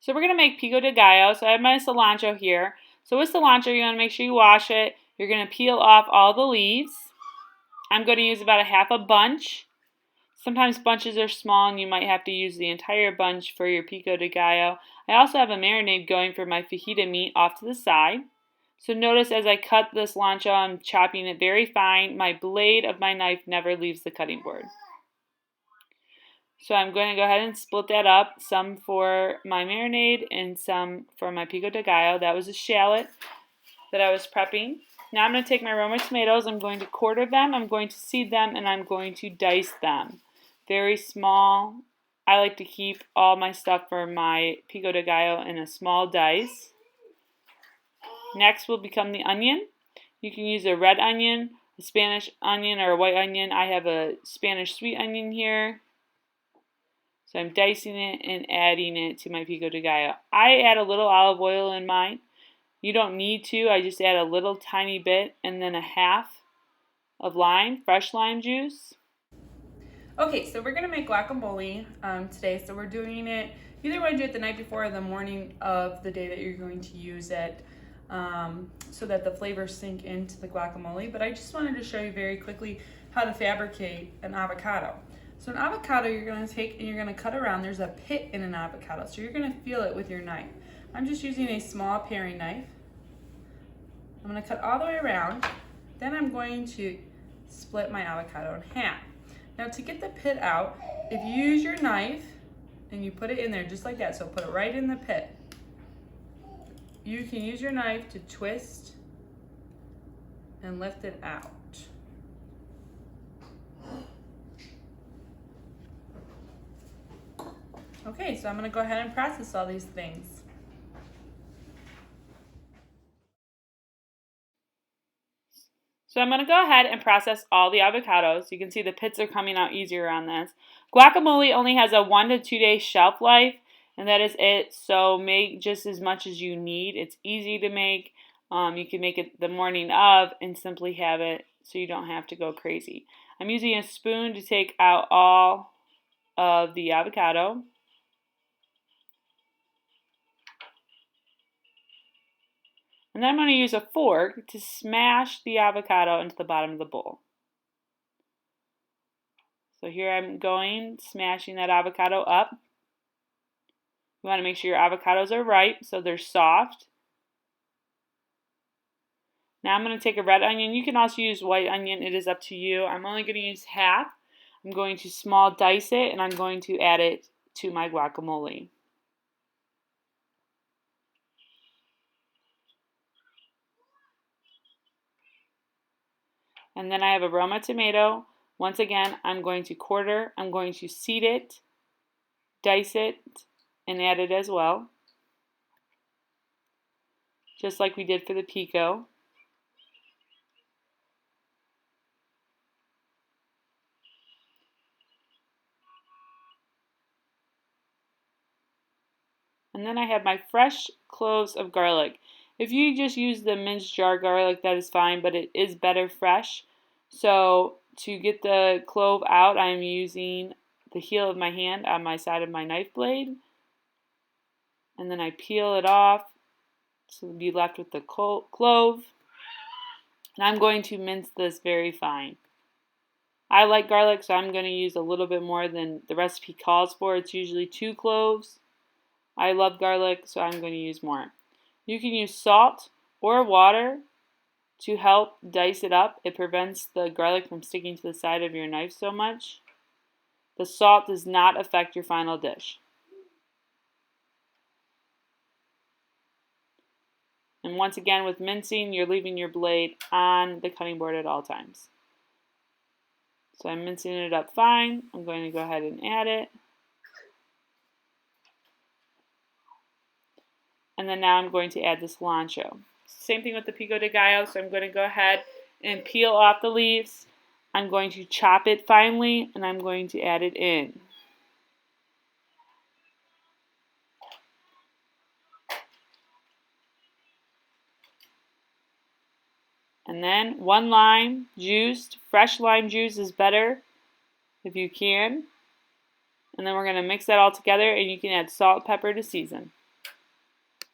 So we're going to make pico de gallo. So I have my cilantro here. So with cilantro, you want to make sure you wash it. You're going to peel off all the leaves. I'm going to use about a half a bunch. Sometimes bunches are small and you might have to use the entire bunch for your pico de gallo. I also have a marinade going for my fajita meat off to the side. So notice as I cut the cilantro, I'm chopping it very fine. My blade of my knife never leaves the cutting board. So I'm going to go ahead and split that up, some for my marinade and some for my pico de gallo. That was a shallot that I was prepping. Now I'm going to take my Roma tomatoes, I'm going to quarter them, I'm going to seed them, and I'm going to dice them. Very small. I like to keep all my stuff for my pico de gallo in a small dice. Next will become the onion. You can use a red onion, a Spanish onion, or a white onion. I have a Spanish sweet onion here. So I'm dicing it and adding it to my pico de gallo. I add a little olive oil in mine. You don't need to. I just add a little tiny bit and then a half of lime, fresh lime juice. Okay, so we're going to make guacamole today. So we're doing it, you either want to do it the night before or the morning of the day that you're going to use it so that the flavors sink into the guacamole. But I just wanted to show you very quickly how to fabricate an avocado. So an avocado you're going to take and you're going to cut around. There's a pit in an avocado, so you're going to feel it with your knife. I'm just using a small paring knife. I'm going to cut all the way around. Then I'm going to split my avocado in half. Now to get the pit out, if you use your knife and you put it in there just like that, so put it right in the pit, you can use your knife to twist and lift it out. Okay, so I'm going to go ahead and process all these things. So I'm going to go ahead and process all the avocados. You can see the pits are coming out easier on this. Guacamole only has a 1 to 2 day shelf life, and that is it. So make just as much as you need. It's easy to make. You can make it the morning of and simply have it so you don't have to go crazy. I'm using a spoon to take out all of the avocado. And then I'm going to use a fork to smash the avocado into the bottom of the bowl. So here I'm going, smashing that avocado up. You want to make sure your avocados are ripe so they're soft. Now I'm going to take a red onion. You can also use white onion. It is up to you. I'm only going to use half. I'm going to small dice it and I'm going to add it to my guacamole. And then I have a Roma tomato. Once again, I'm going to quarter. I'm going to seed it, dice it, and add it as well. Just like we did for the pico. And then I have my fresh cloves of garlic. If you just use the minced jar garlic, that is fine, but it is better fresh. So to get the clove out, I'm using the heel of my hand on my side of my knife blade. And then I peel it off so we'll be left with the clove. And I'm going to mince this very fine. I like garlic, so I'm going to use a little bit more than the recipe calls for. It's usually 2 cloves. I love garlic, so I'm going to use more. You can use salt or water to help dice it up. It prevents the garlic from sticking to the side of your knife so much. The salt does not affect your final dish. And once again, with mincing, you're leaving your blade on the cutting board at all times. So I'm mincing it up fine. I'm going to go ahead and add it. And then now I'm going to add the cilantro. Same thing with the pico de gallo, so I'm going to go ahead and peel off the leaves. I'm going to chop it finely, and I'm going to add it in. And then 1 lime juiced. Fresh lime juice is better if you can. And then we're going to mix that all together, and you can add salt, pepper to season.